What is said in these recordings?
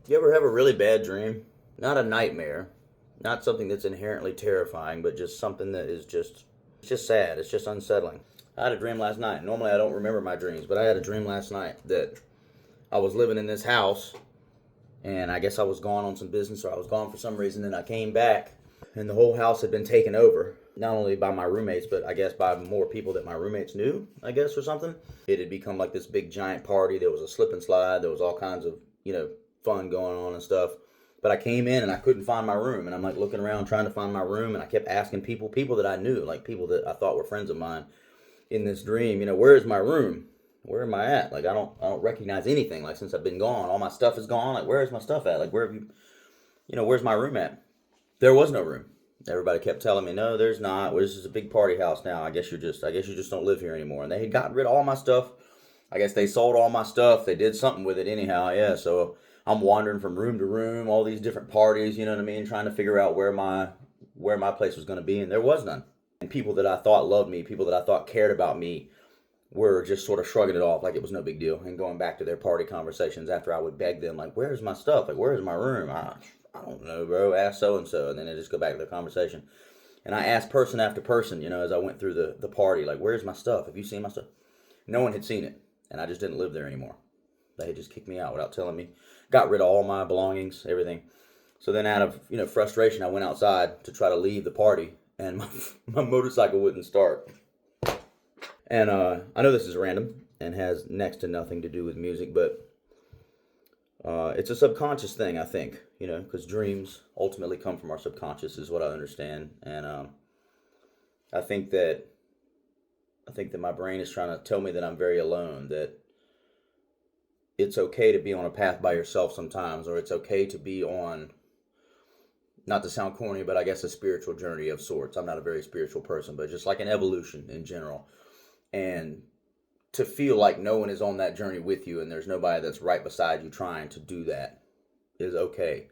You ever have a really bad dream? Not a nightmare, not something that's inherently terrifying, but just something that is it's just sad. It's just unsettling. I had a dream last night. Normally I don't remember my dreams, but I had a dream last night that I was living in this house and I guess I was gone on some business or I was gone for some reason and I came back and the whole house had been taken over. Not only by my roommates, but I guess by more people that my roommates knew, I guess, or something. It had become like this big giant party. There was a slip and slide. There was all kinds of, fun going on and stuff. But I came in and I couldn't find my room. And I'm like looking around trying to find my room. And I kept asking people that I knew, like people that I thought were friends of mine in this dream, where is my room? Where am I at? Like, I don't recognize anything. Like, since I've been gone, all my stuff is gone. Like, where is my stuff at? Like, where have you, where's my room at? There was no room. Everybody kept telling me, no, there's not. Well, this is a big party house now. I guess you just don't live here anymore. And they had gotten rid of all my stuff. I guess they sold all my stuff. They did something with it anyhow. Yeah. So I'm wandering from room to room, all these different parties. You know what I mean? Trying to figure out where my place was going to be, and there was none. And people that I thought loved me, people that I thought cared about me, were just sort of shrugging it off like it was no big deal and going back to their party conversations after I would beg them, like, where's my stuff? Like, where's my room? I don't know, bro. Ask so and so. And then they just go back to their conversation. And I asked person after person, as I went through the party, like, where's my stuff? Have you seen my stuff? No one had seen it. And I just didn't live there anymore. They had just kicked me out without telling me. Got rid of all my belongings, everything. So then out of, frustration, I went outside to try to leave the party. And my motorcycle wouldn't start. And I know this is random and has next to nothing to do with music, but it's a subconscious thing, I think, because dreams ultimately come from our subconscious, is what I understand. And I think that my brain is trying to tell me that I'm very alone, that it's okay to be on a path by yourself sometimes, or it's okay to be on, not to sound corny, but I guess a spiritual journey of sorts. I'm not a very spiritual person, but just like an evolution in general. And to feel like no one is on that journey with you and there's nobody that's right beside you trying to do that is okay.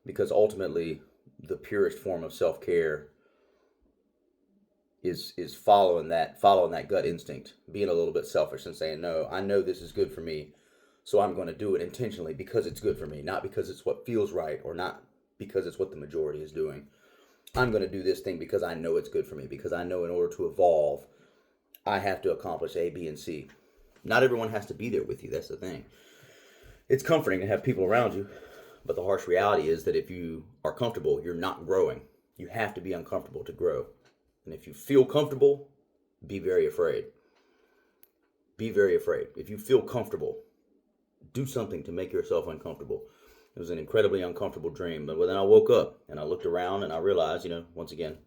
Because ultimately, the purest form of self-care is following that gut instinct, being a little bit selfish and saying, no, I know this is good for me, so I'm going to do it intentionally because it's good for me, not because it's what feels right or not because it's what the majority is doing. I'm going to do this thing because I know it's good for me, because I know in order to evolve, I have to accomplish A, B, and C. Not everyone has to be there with you. That's the thing. It's comforting to have people around you, but the harsh reality is that if you are comfortable, you're not growing. You have to be uncomfortable to grow. And if you feel comfortable, be very afraid. Be very afraid. If you feel comfortable, do something to make yourself uncomfortable. It was an incredibly uncomfortable dream, but then I woke up and I looked around and I realized, once again,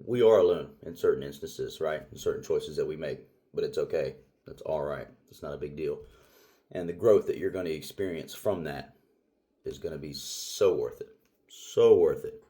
we are alone in certain instances, right? In certain choices that we make, but it's okay. That's all right. It's not a big deal. And the growth that you're going to experience from that is going to be so worth it. So worth it.